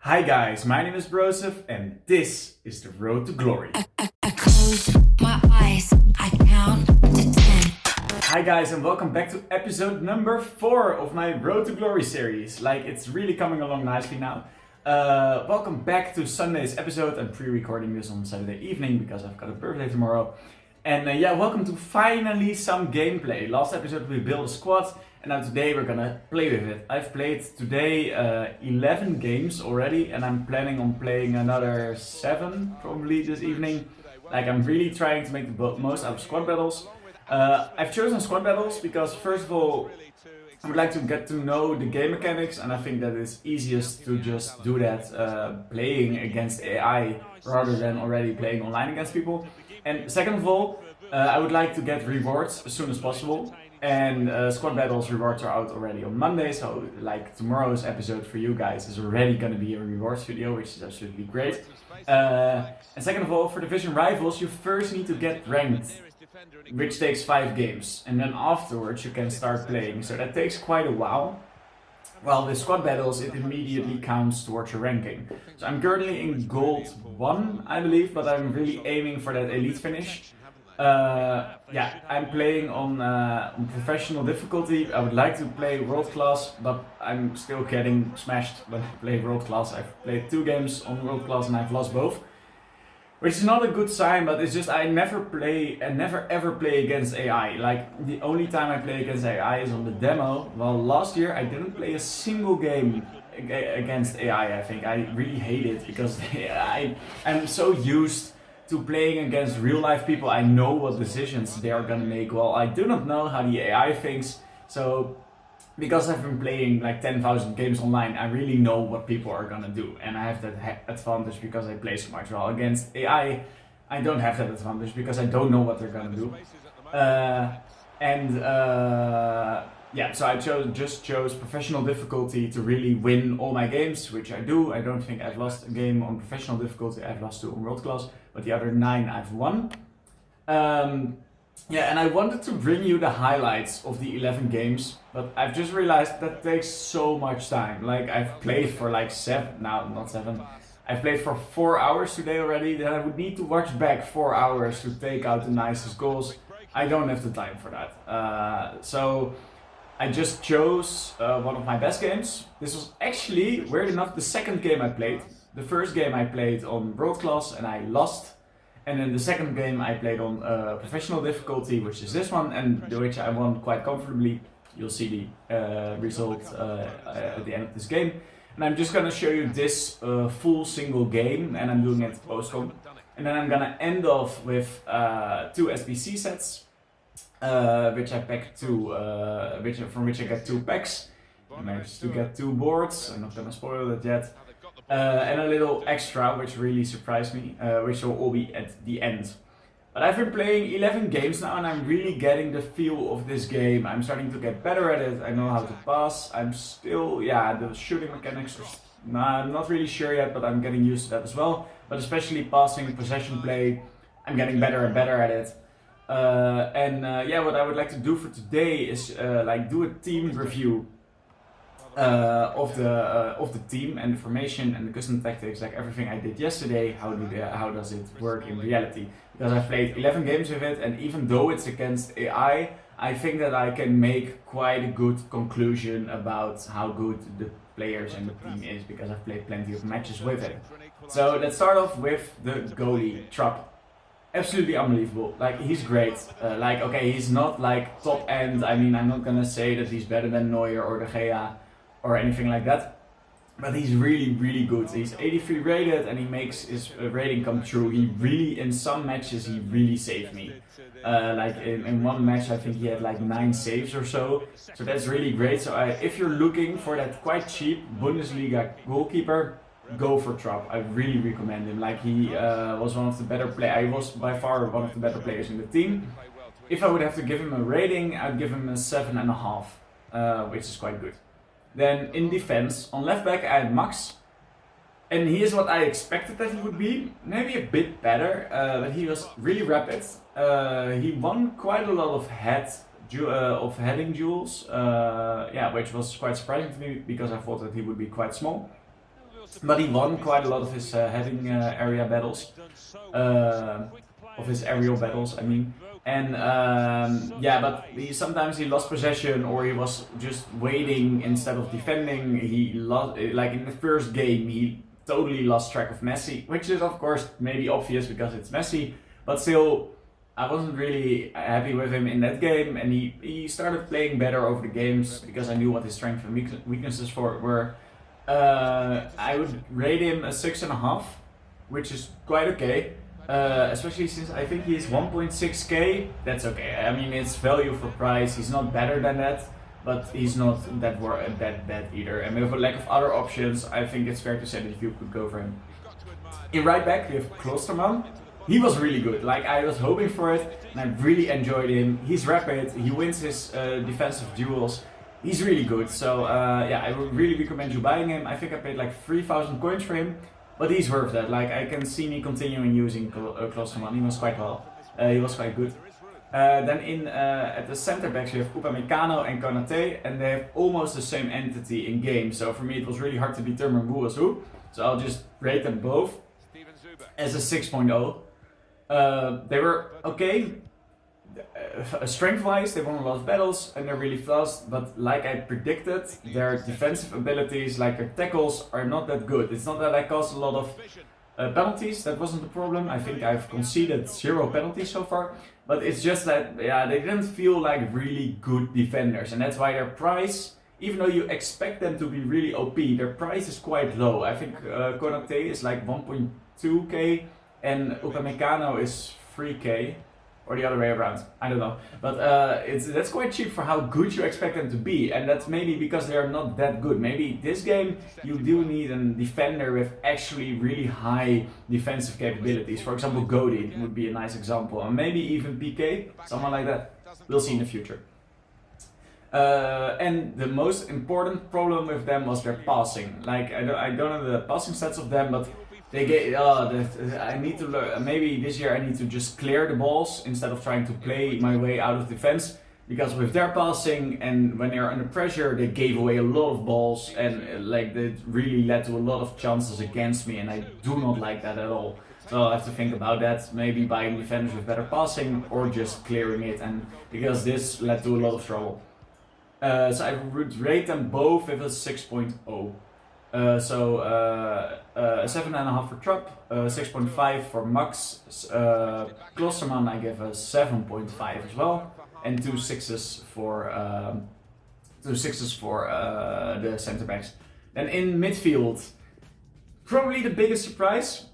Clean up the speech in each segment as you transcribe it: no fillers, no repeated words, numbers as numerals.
Hi guys, my name is Broseph and this is the Road to Glory. I close my eyes, I count to 10. Hi guys and welcome back to episode number 4 of my Road to Glory series. It's really coming along nicely now. Welcome back to Sunday's episode. I'm pre-recording this on Saturday evening because I've got a birthday tomorrow. And welcome to finally some gameplay. Last episode we built a squad and now today we're gonna play with it. I've played today 11 games already and I'm planning on playing another 7 probably this evening. I'm really trying to make the most out of squad battles. I've chosen squad battles because first of all I would like to get to know the game mechanics, and I think that it's easiest to just do that playing against AI rather than already playing online against people. And second of all, I would like to get rewards as soon as possible. And squad battles rewards are out already on Monday, so tomorrow's episode for you guys is already going to be a rewards video, which is absolutely great. And second of all, for Division Rivals, you first need to get ranked, which takes 5 games, and then afterwards you can start playing, so that takes quite a while. While with squad battles it immediately counts towards your ranking. So I'm currently in gold 1 I believe, but I'm really aiming for that elite finish. I'm playing on professional difficulty. I would like to play world class, but I'm still getting smashed when I play world class. I've played 2 games on world class and I've lost both. Which is not a good sign, but it's just I never ever play against AI. The only time I play against AI is on the demo. Well, last year I didn't play a single game against AI, I think. I really hate it because I'm so used to playing against real life people. I know what decisions they are gonna make. Well, I do not know how the AI thinks, so because I've been playing 10,000 games online, I really know what people are gonna do, and I have that advantage because I play so much. Well, against AI, I don't have that advantage because I don't know what they're gonna do. So I chose professional difficulty to really win all my games, which I do. I don't think I've lost a game on professional difficulty. I've lost 2 on world class, but the other 9 I've won. And I wanted to bring you the highlights of the 11 games, but I've just realized that takes so much time. I've played for 7, now not 7, I've played for 4 hours today already, then I would need to watch back 4 hours to take out the nicest goals. I don't have the time for that. So I just chose one of my best games. This was actually, weird enough, the second game I played. The first game I played on world class and I lost. And then the second game I played on professional difficulty, which is this one, and which I won quite comfortably. You'll see the result at the end of this game. And I'm just gonna show you this full single game, and I'm doing it post-com. And then I'm gonna end off with 2 SBC sets, which I packed from which I get 2 packs. I managed to get 2 boards. I'm not gonna spoil it yet. And a little extra, which really surprised me, which will all be at the end. But I've been playing 11 games now and I'm really getting the feel of this game. I'm starting to get better at it. I know how to pass. I'm still, the shooting mechanics I'm not really sure yet, but I'm getting used to that as well. But especially passing, possession play, I'm getting better and better at it. What I would like to do for today is do a team review of the team and the formation and the custom tactics, everything I did yesterday. How does it work in reality? Because I've played 11 games with it, and even though it's against AI, I think that I can make quite a good conclusion about how good the players and the team is, because I've played plenty of matches with it. So let's start off with the goalie, Trapp. Absolutely unbelievable. He's great. He's not top end. I mean, I'm not gonna say that he's better than Neuer or De Gea or anything like that, but he's really, really good. He's 83 rated and he makes his rating come true. He really, in some matches, he really saved me. In one match, I think he had 9 saves or so. So that's really great. So if you're looking for that quite cheap Bundesliga goalkeeper, go for Trapp. I really recommend him. He was one of the better players. I was by far one of the better players in the team. If I would have to give him a rating, I'd give him a 7.5, which is quite good. Then in defense, on left back I had Max, and he is what I expected that he would be, maybe a bit better, but he was really rapid. He won quite a lot of heading duels, which was quite surprising to me because I thought that he would be quite small. but he won quite a lot of his heading area battles, of his aerial battles, I mean. And yeah, but sometimes he lost possession, or he was just waiting instead of defending. He lost, like in the first game, he totally lost track of Messi, which is of course maybe obvious because it's Messi, but still, I wasn't really happy with him in that game, and he started playing better over the games because I knew what his strengths and weaknesses were. I would rate him a 6.5, which is quite okay. Especially since I think he's 1.6k. That's okay. I mean, it's value for price. He's not better than that, but he's not that bad either. And with a lack of other options, I think it's fair to say that you could go for him. In right back, we have Klosterman. He was really good. Like, I was hoping for it, and I really enjoyed him. He's rapid. He wins his defensive duels. He's really good. So yeah, I would really recommend you buying him. I think I paid like 3,000 coins for him. But he's worth that. Like, I can see me continuing using Klosterman. He was quite well. He was quite good. Then at the center backs we have Upamecano and Konate, and they have almost the same entity in game. So for me it was really hard to determine who was who. So I'll just rate them both as a 6.0. They were okay. Strength-wise, they won a lot of battles and they're really fast, but like I predicted, their defensive abilities, like their tackles, are not that good. It's not that I caused a lot of penalties, that wasn't the problem. I think I've conceded 0 penalties so far, but it's just that, yeah, they didn't feel like really good defenders, and that's why their price, even though you expect them to be really OP, their price is quite low. I think Konate is like 1.2k and Upamecano is 3k. Or the other way around, I don't know. But that's quite cheap for how good you expect them to be. And that's maybe because they are not that good. Maybe this game you do need a defender with actually really high defensive capabilities. For example, Godi would be a nice example. And maybe even PK, someone like that. We'll see in the future. And the most important problem with them was their passing. Like, I don't know the passing stats of them, but they get, I need to learn. Maybe this year I need to just clear the balls instead of trying to play my way out of defense. Because with their passing and when they're under pressure, they gave away a lot of balls, and like that really led to a lot of chances against me, and I do not like that at all. So I'll have to think about that. Maybe buying defenders with better passing or just clearing it, and because this led to a lot of trouble. So I would rate them both with a 6.0. So a 7.5 for Trupp, 6.5 for Max, Klosterman I give a 7.5 as well, and 2 6s for the centre backs. Then in midfield, probably the biggest surprise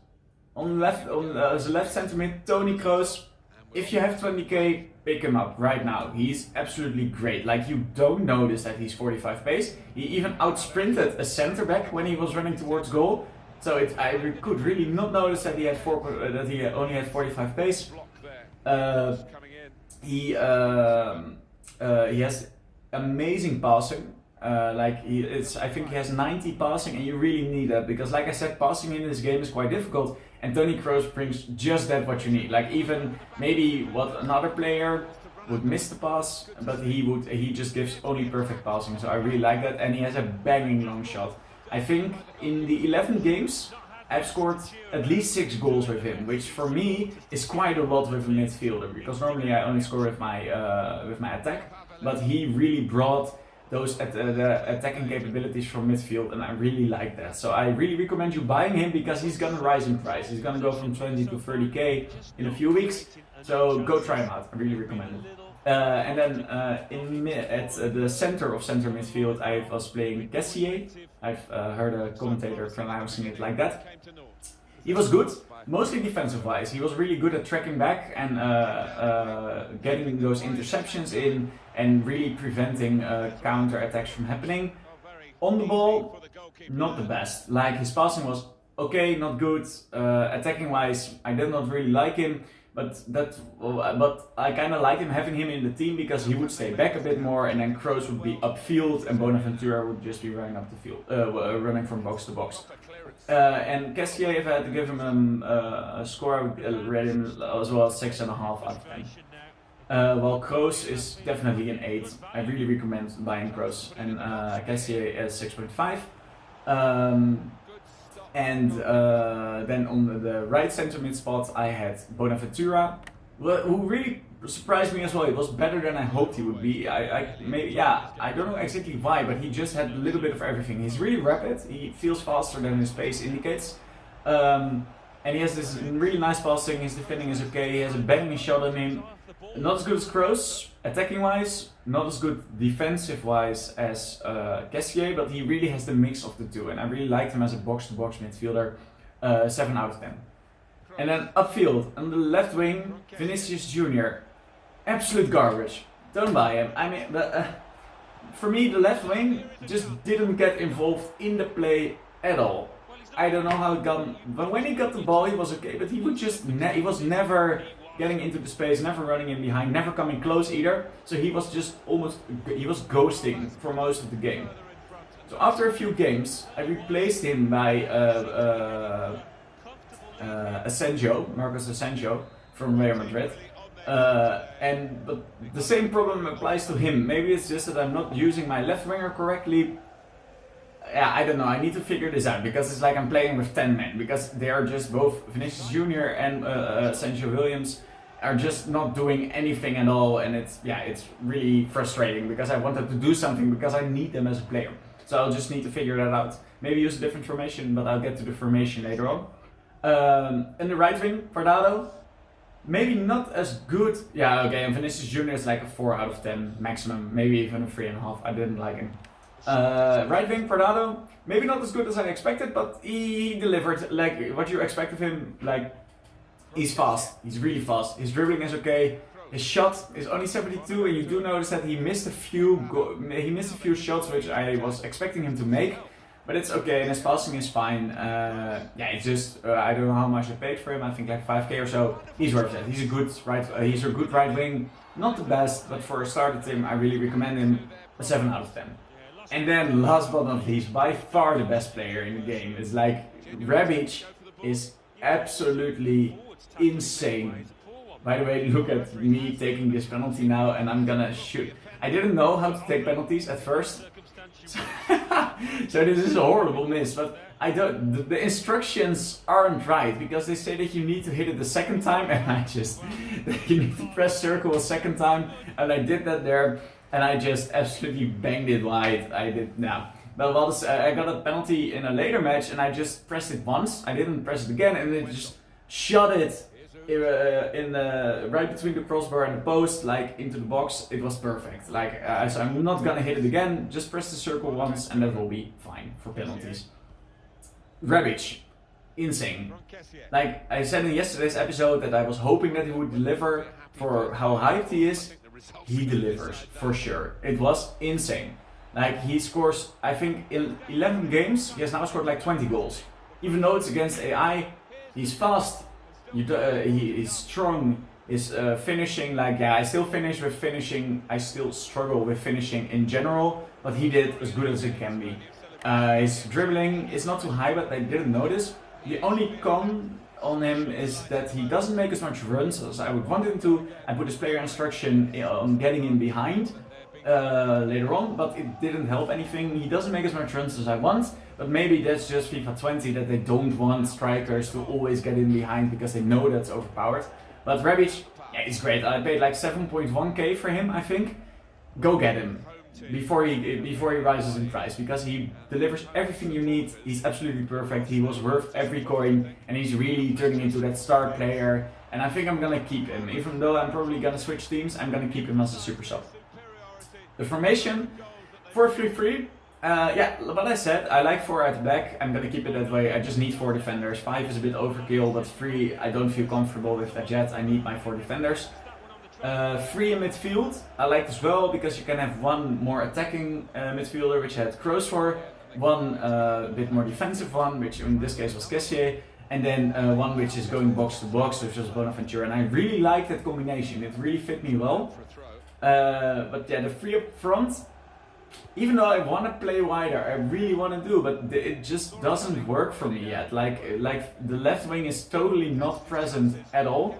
on the left centre mid, Toni Kroos. If you have 20k, pick him up right now. He's absolutely great. Like, you don't notice that he's 45 pace. He even outsprinted a centre back when he was running towards goal. So I could really not notice that he only had 45 pace. He has amazing passing. I think he has 90 passing, and you really need that because, like I said, passing in this game is quite difficult. And Toni Kroos brings just that what you need. Like, even maybe what another player would miss the pass, but he just gives only perfect passing. So I really like that, and he has a banging long shot. I think in the 11 games I've scored at least 6 goals with him, which for me is quite a lot with a midfielder, because normally I only score with my attack, but he really brought those the attacking capabilities from midfield, and I really like that. So I really recommend you buying him because he's gonna rise in price. He's gonna go from 20 to 30k in a few weeks. So go try him out. I really recommend it. And then at the center midfield, I was playing Kessié. I've heard a commentator pronouncing it like that. He was good, mostly defensive wise. He was really good at tracking back and getting those interceptions in and really preventing counter attacks from happening. On the ball, not the best. Like, his passing was okay, not good. Attacking wise, I did not really like him. But I kind of liked having him in the team because he would stay back a bit more, and then Kroos would be upfield, and Bonaventura would just be running up the field, running from box to box. And Kessié, if I had to give him a score, I would rate him as well 6.5 out of 10. While Kroos is definitely an 8. I really recommend buying Kroos, and Kessié is 6.5. And then on the right center mid spot, I had Bonaventura, who really surprised me as well. He was better than I hoped he would be. I don't know exactly why, but he just had a little bit of everything. He's really rapid. He feels faster than his pace indicates. And he has this really nice passing. His defending is okay. He has a banging shot on him. Not as good as Kroos, attacking wise. Not as good defensive wise as Kessié, but he really has the mix of the two. And I really liked him as a box-to-box midfielder. 7 out of 10. And then upfield, on the left wing, Vinicius Jr. Absolute garbage. Don't buy him. I mean, for me, the left wing just didn't get involved in the play at all. I don't know how it got, but when he got the ball, he was okay. But he would just, he was never getting into the space, never running in behind, never coming close either. So he was just he was ghosting for most of the game. So after a few games, I replaced him by Marcos Asensio from Real Madrid. But the same problem applies to him. Maybe it's just that I'm not using my left winger correctly. Yeah, I don't know. I need to figure this out because it's like I'm playing with 10 men because they are just both Vinicius Jr. and Sancho Williams are just not doing anything at all, and it's really frustrating because I wanted to do something because I need them as a player. So I'll just need to figure that out. Maybe use a different formation, but I'll get to the formation later on. In the right wing, Guardado, maybe not as good. Yeah, okay, and Vinicius Jr. is like a 4 out of 10 maximum, maybe even a 3.5. I didn't like him. Right wing, Guardado, maybe not as good as I expected, but he delivered like what you expect of him. Like, he's fast, he's really fast, his dribbling is okay, his shot is only 72, and you do notice that he missed a few shots which I was expecting him to make, but it's okay, and his passing is fine. It's just I don't know how much I paid for him. I think like 5k or so. He's worth it. He's a good right wing, not the best, but for a starter team I really recommend him. A 7 out of 10. And then last but not least, by far the best player in the game is like Rebic is absolutely insane. By the way, look at me taking this penalty now, and I'm gonna shoot. I didn't know how to take penalties at first, so this is a horrible miss. But I don't. The instructions aren't right because they say that you need to hit it the second time, and you need to press circle a second time, and I did that there. And I just absolutely banged it wide. I did now. But I got a penalty in a later match, and I just pressed it once. I didn't press it again, and it just shot it right between the crossbar and the post, like into the box. It was perfect. Like so, I'm not gonna hit it again. Just press the circle once, and that will be fine for penalties. Rebic, insane. Like I said in yesterday's episode, that I was hoping that he would deliver for how hyped he is. He delivers, for sure. It was insane. Like, he scores, I think, in 11 games, he has now scored like 20 goals. Even though it's against AI, he's fast, he's strong, his finishing, I still finish with finishing, I still struggle with finishing in general, but he did as good as it can be. His dribbling is not too high, but I didn't notice. The only con on him is that he doesn't make as much runs as I would want him to. I put his player instruction on getting in behind later on, but it didn't help anything. He doesn't make as much runs as I want, but maybe that's just FIFA 20, that they don't want strikers to always get in behind because they know that's overpowered. But Rebic, yeah, he's great. I paid like 7.1k for him, I think. Go get him before he rises in price, because he delivers everything you need. He's absolutely perfect. He was worth every coin, and he's really turning into that star player. And I think I'm gonna keep him, even though I'm probably gonna switch teams. I'm gonna keep him as a super sub. The formation 4-3-3. What I said, I like 4 at the back. I'm gonna keep it that way. I just need 4 defenders. 5 is a bit overkill, but 3 I don't feel comfortable with that yet. I need my 4 defenders. 3 in midfield, I like as well, because you can have 1 more attacking midfielder, which I had Kroos for, 1 bit more defensive one, which in this case was Kessié, and then 1 which is going box to box, which was Bonaventura, and I really like that combination. It really fit me well. But yeah, the 3 up front, even though I want to play wider, I really want to do, but it just doesn't work for me yet. Like the left wing is totally not present at all.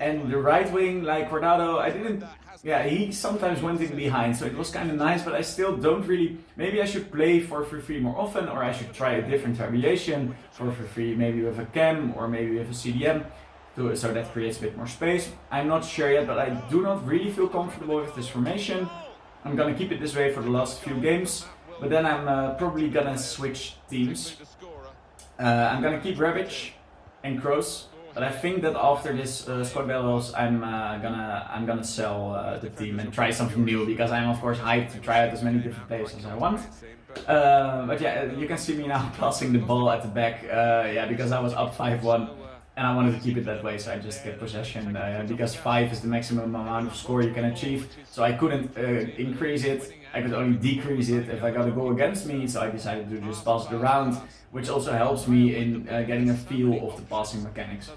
And the right wing, like Ronaldo, I didn't. Yeah, he sometimes went in behind, so it was kind of nice, but I still don't really. Maybe I should play 4-3-3 more often, or I should try a different variation. 4-3-3, maybe with a cam, or maybe with a CDM, so that creates a bit more space. I'm not sure yet, but I do not really feel comfortable with this formation. I'm gonna keep it this way for the last few games, but then I'm probably gonna switch teams. I'm gonna keep Rebic and Kroos. But I think that after this squad battles, I'm gonna sell the team and try something new, because I'm of course hyped to try out as many different players as I want. But yeah, you can see me now passing the ball at the back. Yeah, because I was up 5-1 and I wanted to keep it that way, so I just get possession because 5 is the maximum amount of score you can achieve. So I couldn't increase it. I could only decrease it if I got a goal against me. So I decided to just pass it around, which also helps me in getting a feel of the passing mechanics.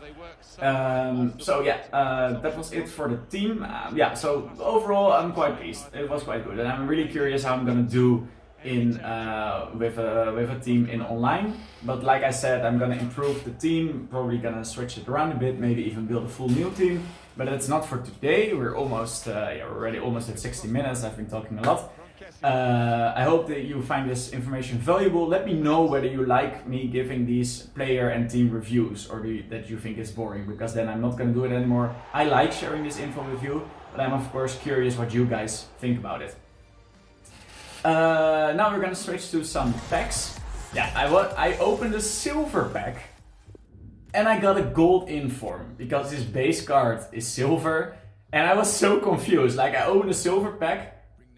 So yeah, that was it for the team. Yeah, so overall I'm quite pleased. It was quite good, and I'm really curious how I'm gonna do in with a team in online. But like I said, I'm gonna improve the team. Probably gonna switch it around a bit. Maybe even build a full new team. But that's not for today. We're almost yeah, we're already almost at 60 minutes. I've been talking a lot. I hope that you find this information valuable. Let me know whether you like me giving these player and team reviews, or that you think it's boring, because then I'm not going to do it anymore. I like sharing this info with you, but I'm of course curious what you guys think about it. Now we're going to switch to some packs. Yeah, I opened a silver pack and I got a gold inform because this base card is silver, and I was so confused. Like, I opened a silver pack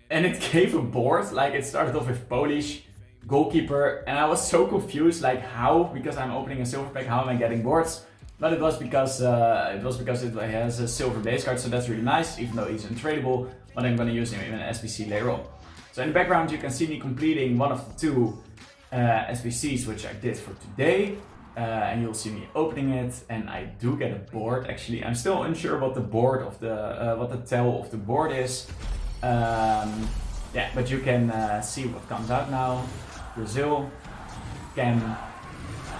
and it gave a board. Like, it started off with Polish goalkeeper, and I was so confused, like how, because I'm opening a silver pack, how am I getting boards? But it was because it has a silver base card, so that's really nice, even though he's untradeable. But I'm gonna use him in an SBC later on. So in the background you can see me completing one of the two SBCs which I did for today. And you'll see me opening it, and I do get a board. Actually, I'm still unsure what the board of the what the tell of the board is. Yeah, but you can see what comes out now. Brazil, Ken,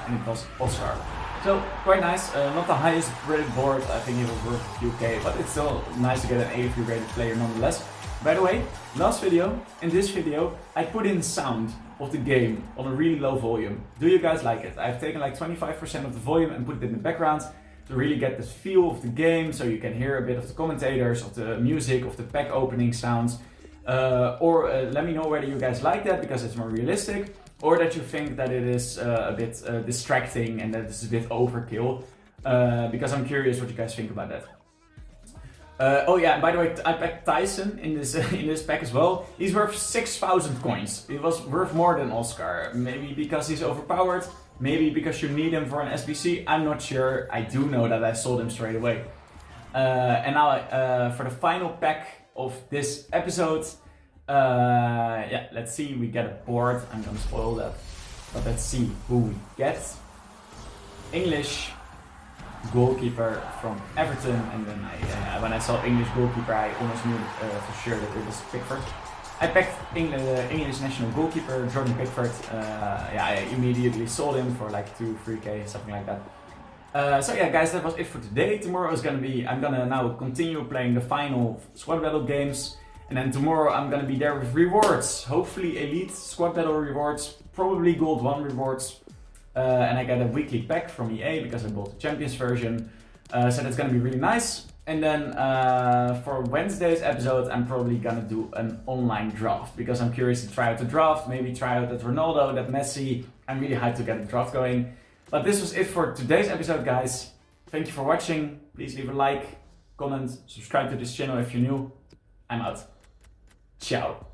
and it was Oscar. So quite nice. Not the highest rated board. I think it was worth a few K, but it's still nice to get an 83 rated player nonetheless. By the way, last video, in this video, I put in sound of the game on a really low volume. Do you guys like it? I've taken like 25% of the volume and put it in the background to really get the feel of the game, so you can hear a bit of the commentators, of the music, of the pack opening sounds. Or let me know whether you guys like that because it's more realistic, or that you think that it is a bit distracting and that it's a bit overkill, because I'm curious what you guys think about that. Oh yeah, by the way, I packed Tyson in this pack as well. He's worth 6,000 coins. He was worth more than Oscar. Maybe because he's overpowered, maybe because you need him for an SBC. I'm not sure. I do know that I sold him straight away. And now for the final pack of this episode, yeah, let's see. We get a board. I'm gonna spoil that, but let's see who we get. English goalkeeper from Everton, and then when I saw English goalkeeper, I almost knew for sure that it was Pickford. I packed English national goalkeeper Jordan Pickford. Yeah, I immediately sold him for like 2-3k, something like that. So yeah, guys, that was it for today. Tomorrow is gonna be, I'm gonna now continue playing the final squad battle games, and then tomorrow I'm gonna be there with rewards. Hopefully elite squad battle rewards, probably gold 1 rewards. And I got a weekly pack from EA because I bought the Champions version. So that's gonna be really nice. And then for Wednesday's episode, I'm probably gonna do an online draft because I'm curious to try out the draft, maybe try out that Ronaldo, that Messi. I'm really hyped to get the draft going. But this was it for today's episode, guys. Thank you for watching. Please leave a like, comment, subscribe to this channel if you're new. I'm out. Ciao.